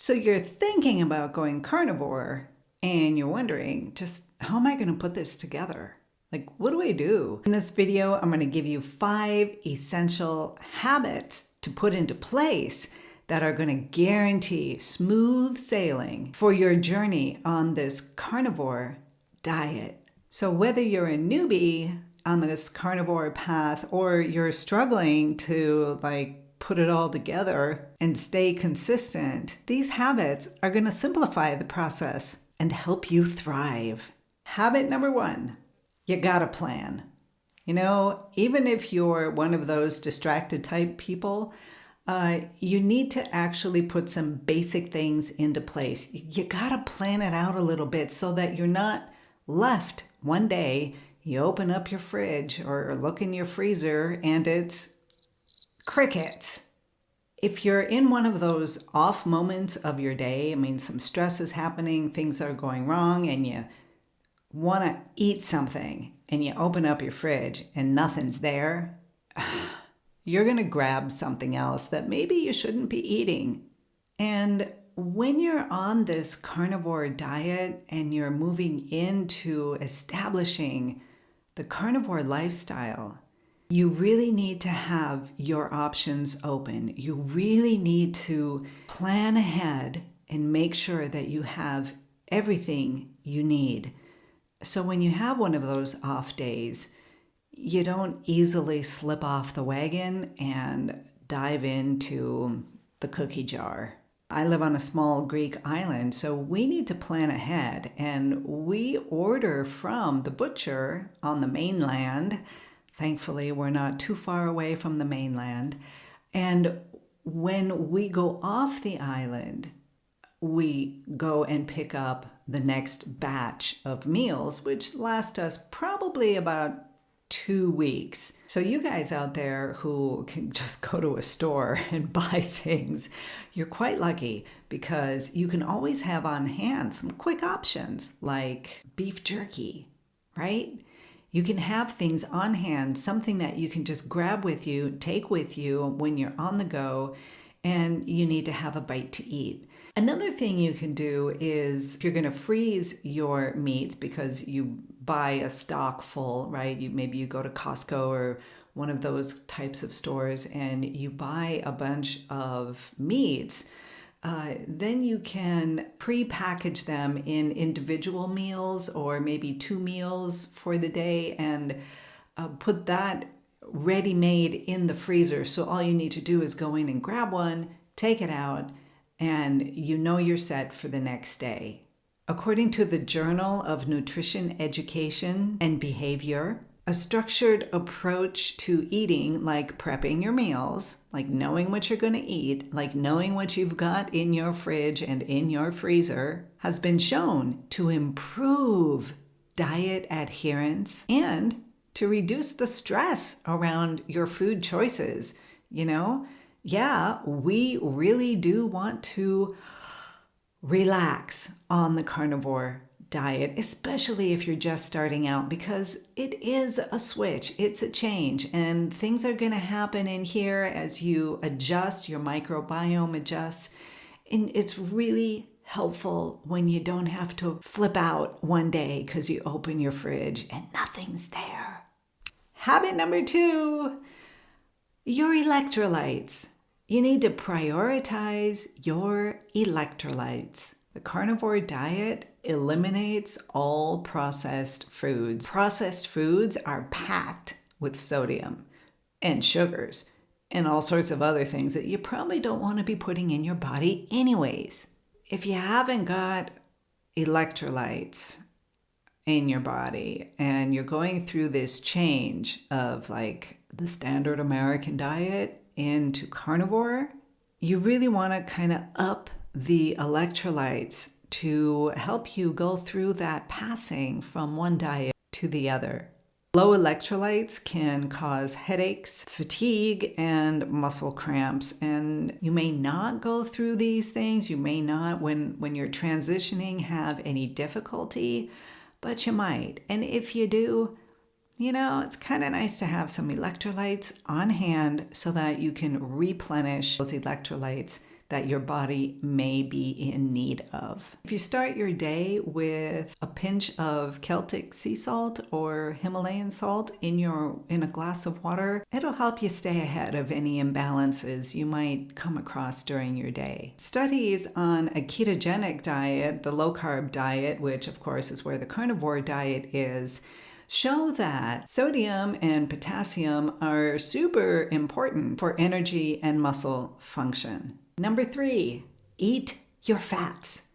So you're thinking about going carnivore and you're wondering, just how am I going to put this together? Like, what do I do? In this video, I'm going to give you 5 essential habits to put into place that are going to guarantee smooth sailing for your journey on this carnivore diet. So whether you're a newbie on this carnivore path or you're struggling to put it all together and stay consistent, these habits are going to simplify the process and help you thrive. Habit number 1, you got a plan. Even if you're one of those distracted type people, you need to actually put some basic things into place. You got to plan it out a little bit so that you're not left one day, you open up your fridge or look in your freezer and it's crickets. If you're in one of those off moments of your day, some stress is happening, things are going wrong, and you want to eat something, and you open up your fridge and nothing's there, you're going to grab something else that maybe you shouldn't be eating. And when you're on this carnivore diet and you're moving into establishing the carnivore lifestyle, you really need to have your options open. You really need to plan ahead and make sure that you have everything you need. So when you have one of those off days, you don't easily slip off the wagon and dive into the cookie jar. I live on a small Greek island, so we need to plan ahead, and we order from the butcher on the mainland. Thankfully, we're not too far away from the mainland. And when we go off the island, we go and pick up the next batch of meals, which last us probably about 2 weeks. So you guys out there who can just go to a store and buy things, you're quite lucky, because you can always have on hand some quick options like beef jerky, right? You can have things on hand, something that you can just grab with you, take with you when you're on the go and you need to have a bite to eat. Another thing you can do is, if you're going to freeze your meats because you buy a stock full, right? Maybe you go to Costco or one of those types of stores and you buy a bunch of meats, then you can pre-package them in individual meals or maybe 2 meals for the day and put that ready-made in the freezer. So all you need to do is go in and grab one, take it out, and you're set for the next day. According to the Journal of Nutrition Education and Behavior, a structured approach to eating, like prepping your meals, like knowing what you're going to eat, like knowing what you've got in your fridge and in your freezer, has been shown to improve diet adherence and to reduce the stress around your food choices. Yeah, we really do want to relax on the carnivore diet, especially if you're just starting out, because it is a switch, it's a change, and things are going to happen in here as you adjust, your microbiome adjusts, and it's really helpful when you don't have to flip out one day because you open your fridge and nothing's there. Habit number 2, your electrolytes. You need to prioritize your electrolytes. The carnivore diet eliminates all processed foods. Processed foods are packed with sodium and sugars and all sorts of other things that you probably don't want to be putting in your body anyways. If you haven't got electrolytes in your body and you're going through this change of the standard American diet into carnivore, you really want to kind of up the electrolytes to help you go through that passing from one diet to the other. Low electrolytes can cause headaches, fatigue, and muscle cramps. And you may not go through these things. You may not, when you're transitioning, have any difficulty, but you might. And if you do, it's kind of nice to have some electrolytes on hand so that you can replenish those electrolytes that your body may be in need of. If you start your day with a pinch of Celtic sea salt or Himalayan salt in a glass of water, it'll help you stay ahead of any imbalances you might come across during your day. Studies on a ketogenic diet, the low-carb diet, which of course is where the carnivore diet is, show that sodium and potassium are super important for energy and muscle function. Number 3, eat your fats.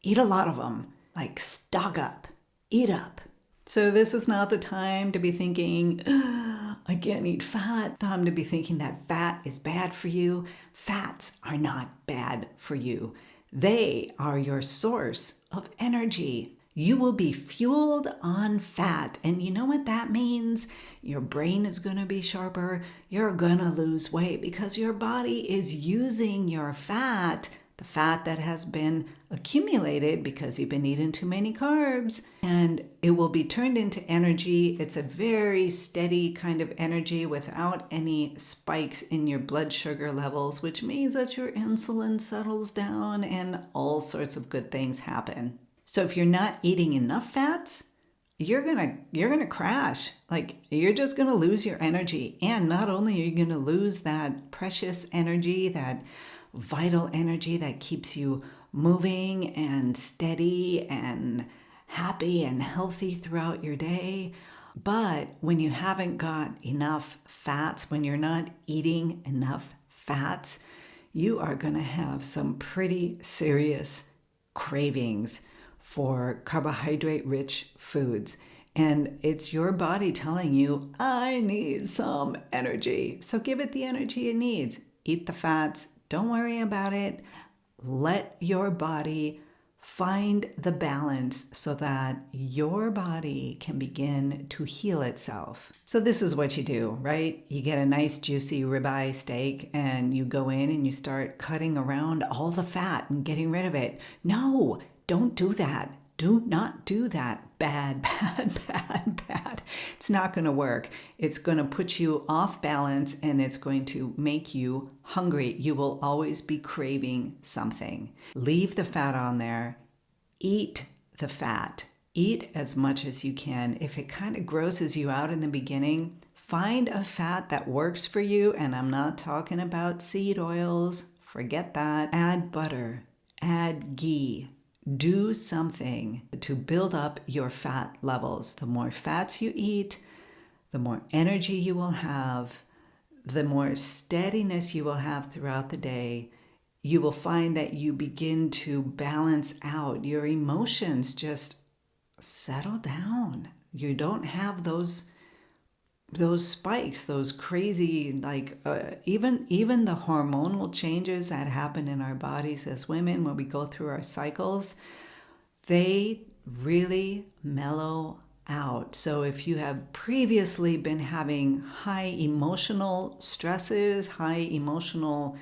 Eat a lot of them. Like stock up, eat up. So this is not the time to be thinking, I can't eat fat. Time to be thinking that fat is bad for you. Fats are not bad for you. They are your source of energy. You will be fueled on fat. And you know what that means? Your brain is going to be sharper. You're going to lose weight because your body is using your fat, the fat that has been accumulated because you've been eating too many carbs, and it will be turned into energy. It's a very steady kind of energy without any spikes in your blood sugar levels, which means that your insulin settles down and all sorts of good things happen. So if you're not eating enough fats, you're gonna crash. Like, you're just gonna lose your energy. And not only are you gonna lose that precious energy, that vital energy that keeps you moving and steady and happy and healthy throughout your day, but when you haven't got enough fats, when you're not eating enough fats, you are gonna have some pretty serious cravings for carbohydrate-rich foods. And it's your body telling you, I need some energy. So give it the energy it needs. Eat the fats. Don't worry about it. Let your body find the balance so that your body can begin to heal itself. So this is what you do, right? You get a nice juicy ribeye steak and you go in and you start cutting around all the fat and getting rid of it. No, don't do that. Do not do that. Bad, bad, bad, bad. It's not going to work. It's going to put you off balance and it's going to make you hungry. You will always be craving something. Leave the fat on there. Eat the fat. Eat as much as you can. If it kind of grosses you out in the beginning, find a fat that works for you. And I'm not talking about seed oils. Forget that. Add butter. Add ghee. Do something to build up your fat levels. The more fats you eat, the more energy you will have, the more steadiness you will have throughout the day. You will find that you begin to balance out. Your emotions just settle down. You don't have those spikes, those crazy, even the hormonal changes that happen in our bodies as women when we go through our cycles, they really mellow out. So if you have previously been having high emotional stresses, high emotional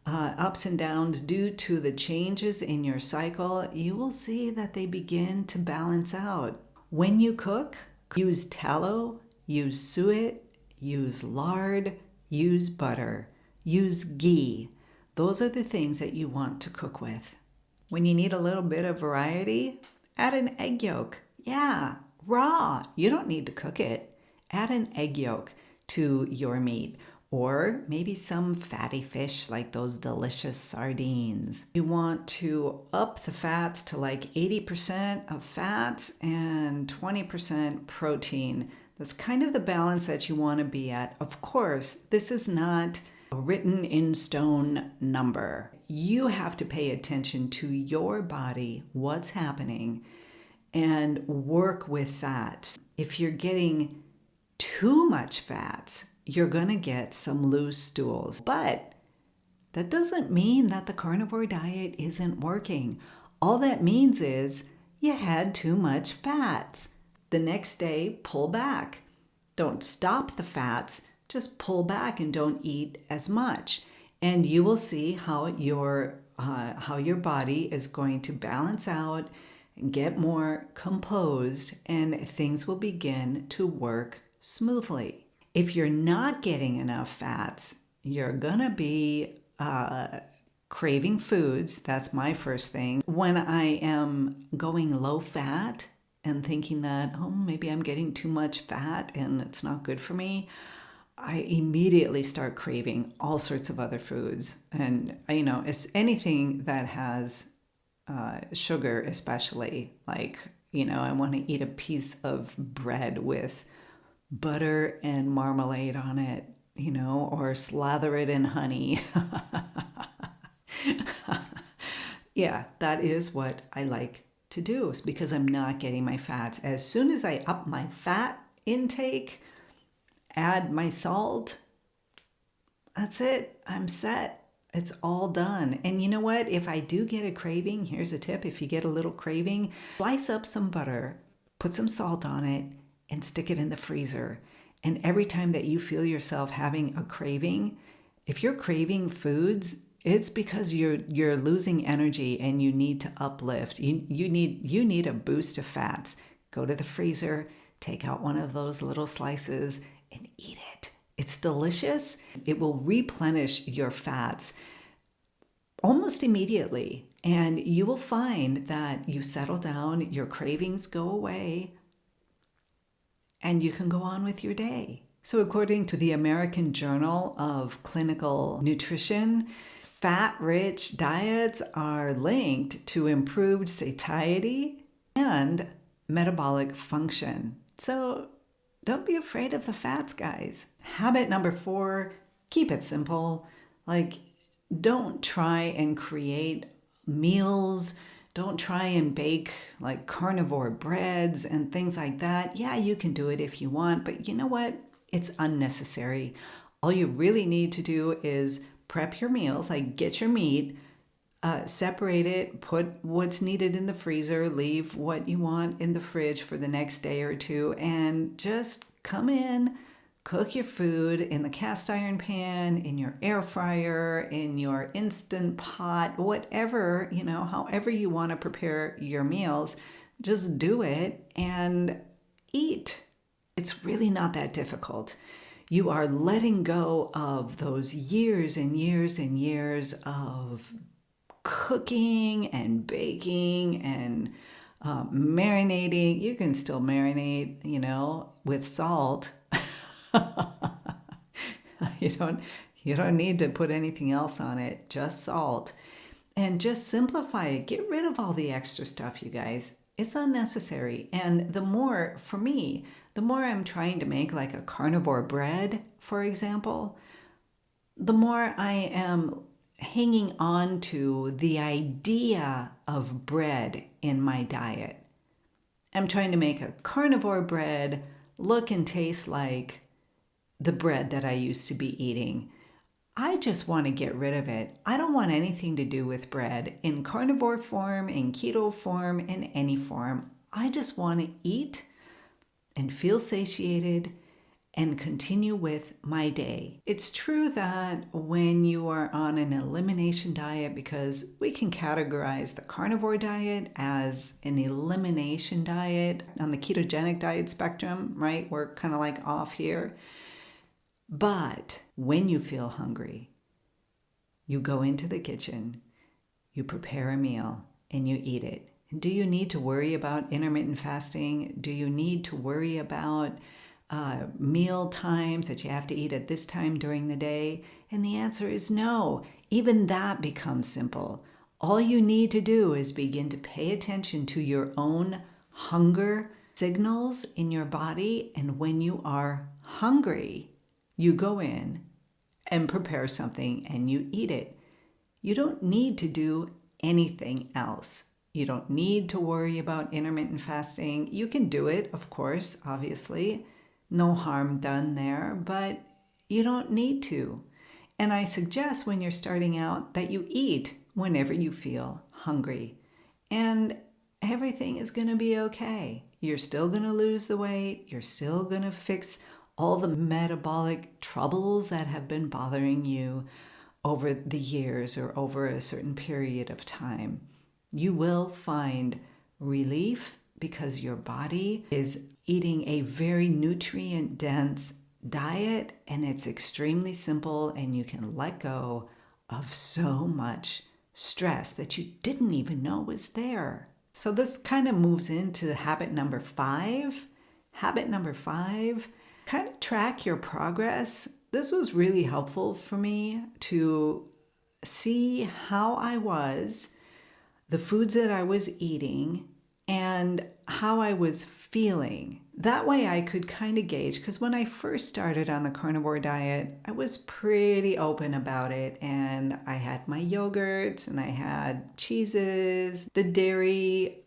ups and downs due to the changes in your cycle, you will see that they begin to balance out. When you cook, use tallow, use suet, use lard, use butter, use ghee. Those are the things that you want to cook with. When you need a little bit of variety, add an egg yolk. Yeah, raw. You don't need to cook it. Add an egg yolk to your meat. Or maybe some fatty fish like those delicious sardines. You want to up the fats to like 80% of fats and 20% protein. That's kind of the balance that you want to be at. Of course, this is not a written in stone number. You have to pay attention to your body, what's happening, and work with that. If you're getting too much fats, you're going to get some loose stools. But that doesn't mean that the carnivore diet isn't working. All that means is you had too much fats. The next day, pull back. Don't stop the fats, just pull back and don't eat as much. And you will see how your body is going to balance out and get more composed, and things will begin to work smoothly. If you're not getting enough fats, you're gonna be craving foods, that's my first thing. When I am going low fat and thinking that, oh, maybe I'm getting too much fat and it's not good for me, I immediately start craving all sorts of other foods. And, it's anything that has sugar, especially. Like, I want to eat a piece of bread with butter and marmalade on it, or slather it in honey. Yeah, that is what I like to do, is because I'm not getting my fats. As soon as I up my fat intake, add my salt, that's it. I'm set. It's all done. And you know what? If I do get a craving, here's a tip. If you get a little craving, slice up some butter, put some salt on it, and stick it in the freezer. And every time that you feel yourself having a craving, if you're craving foods, it's because you're losing energy and you need to uplift. You need a boost of fats. Go to the freezer, take out one of those little slices, and eat it. It's delicious. It will replenish your fats almost immediately. And you will find that you settle down, your cravings go away, and you can go on with your day. So according to the American Journal of Clinical Nutrition, fat-rich diets are linked to improved satiety and metabolic function. So don't be afraid of the fats, guys. Habit number 4, keep it simple. Like, don't try and create meals. Don't try and bake like carnivore breads and things like that. Yeah, you can do it if you want, but you know what? It's unnecessary. All you really need to do is prep your meals, like get your meat, separate it, put what's needed in the freezer, leave what you want in the fridge for the next day or two, and just come in, cook your food in the cast iron pan, in your air fryer, in your instant pot, whatever, however you want to prepare your meals, just do it and eat. It's really not that difficult. You are letting go of those years and years and years of cooking and baking and marinating. You can still marinate, with salt. You don't need to put anything else on it, just salt. And just simplify it. Get rid of all the extra stuff, you guys. It's unnecessary. And the more I'm trying to make like a carnivore bread, for example, the more I am hanging on to the idea of bread in my diet. I'm trying to make a carnivore bread look and taste like the bread that I used to be eating. I just want to get rid of it. I don't want anything to do with bread in carnivore form, in keto form, in any form. I just want to eat and feel satiated and continue with my day. It's true that when you are on an elimination diet, because we can categorize the carnivore diet as an elimination diet on the ketogenic diet spectrum, right? We're kind of like off here. But when you feel hungry, you go into the kitchen, you prepare a meal, and you eat it. Do you need to worry about intermittent fasting? Do you need to worry about meal times that you have to eat at this time during the day? And the answer is no. Even that becomes simple. All you need to do is begin to pay attention to your own hunger signals in your body. And when you are hungry, you go in and prepare something and you eat it. You don't need to do anything else. You don't need to worry about intermittent fasting. You can do it, of course, obviously. No harm done there, but you don't need to. And I suggest when you're starting out that you eat whenever you feel hungry. And everything is going to be okay. You're still going to lose the weight. You're still going to fix all the metabolic troubles that have been bothering you over the years or over a certain period of time. You will find relief because your body is eating a very nutrient-dense diet, and it's extremely simple, and you can let go of so much stress that you didn't even know was there. So this kind of moves into habit number 5. Habit number 5, kind of track your progress. This was really helpful for me to see how I was, the foods that I was eating, and how I was feeling. That way I could kind of gauge, because when I first started on the carnivore diet, I was pretty open about it, and I had my yogurts and I had cheeses, the dairy,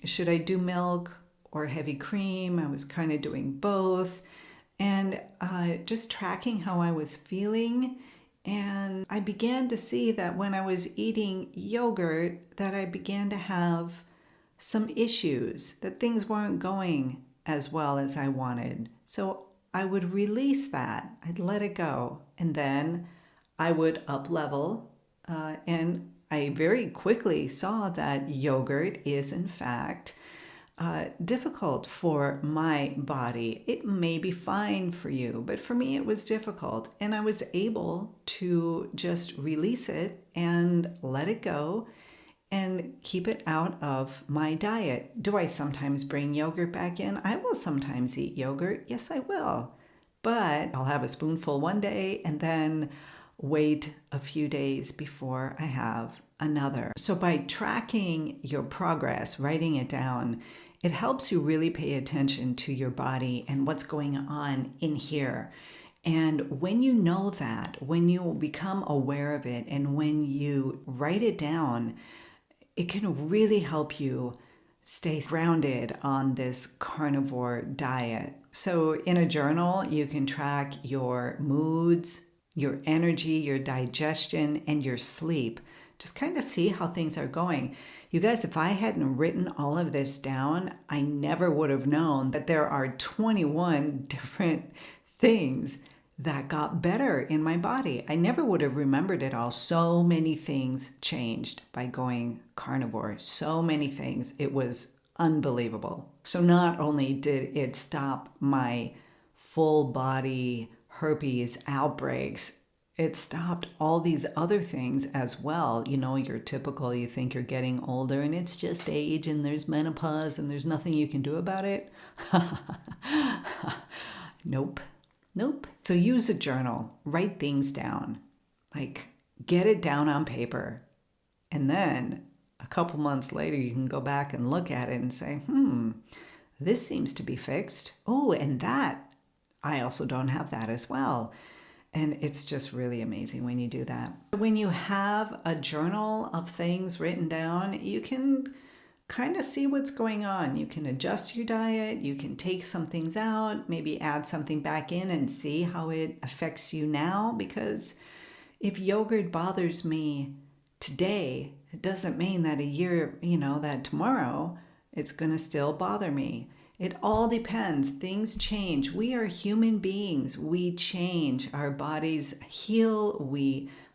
should I do milk or heavy cream? I was kind of doing both, and just tracking how I was feeling. And I began to see that when I was eating yogurt, that I began to have some issues, that things weren't going as well as I wanted. So I would release that. I'd let it go. And then I would up level. And I very quickly saw that yogurt is, in fact, difficult for my body. It may be fine for you, but for me it was difficult. And I was able to just release it and let it go and keep it out of my diet. Do I sometimes bring yogurt back in? I will sometimes eat yogurt. Yes, I will. But I'll have a spoonful one day and then wait a few days before I have another. So by tracking your progress, writing it down, it helps you really pay attention to your body and what's going on in here. And when you know that, when you become aware of it, and when you write it down, it can really help you stay grounded on this carnivore diet. So in a journal, you can track your moods, your energy, your digestion, and your sleep. Just kind of see how things are going. You guys, if I hadn't written all of this down, I never would have known that there are 21 different things that got better in my body. I never would have remembered it all. So many things changed by going carnivore. So many things. It was unbelievable. So not only did it stop my full body herpes outbreaks, it stopped all these other things as well. You know, you're typical, you think you're getting older and it's just age and there's menopause and there's nothing you can do about it. Nope. So use a journal, write things down, like get it down on paper. And then a couple months later, you can go back and look at it and say, this seems to be fixed. Oh, and that, I also don't have that as well. And it's just really amazing when you do that. When you have a journal of things written down, you can kind of see what's going on. You can adjust your diet, you can take some things out, maybe add something back in and see how it affects you now. Because if yogurt bothers me today, it doesn't mean that a year, that tomorrow it's going to still bother me. It all depends. Things change. We are human beings. We change. Our bodies heal.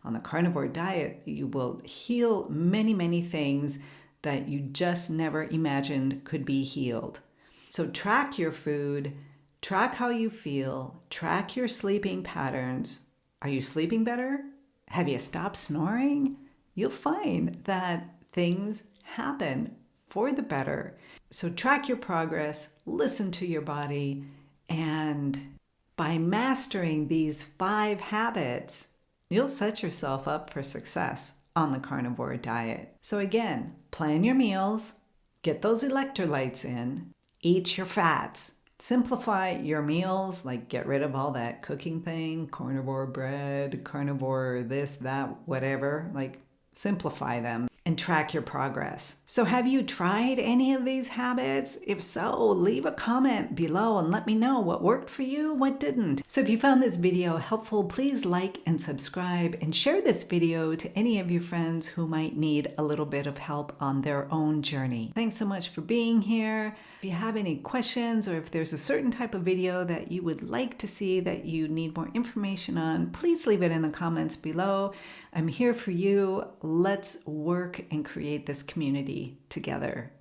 On the carnivore diet, you will heal many, many things that you just never imagined could be healed. So track your food, track how you feel, track your sleeping patterns. Are you sleeping better? Have you stopped snoring? You'll find that things happen for the better. So track your progress, listen to your body, and by mastering these 5 habits, you'll set yourself up for success on the carnivore diet. So again, plan your meals, get those electrolytes in, eat your fats, simplify your meals, like get rid of all that cooking thing, carnivore bread, carnivore this, that, whatever, like simplify them and track your progress. So have you tried any of these habits? If so, leave a comment below and let me know what worked for you, what didn't. So if you found this video helpful, please like and subscribe and share this video to any of your friends who might need a little bit of help on their own journey. Thanks so much for being here. If you have any questions or if there's a certain type of video that you would like to see that you need more information on, please leave it in the comments below. I'm here for you. Let's work and create this community together.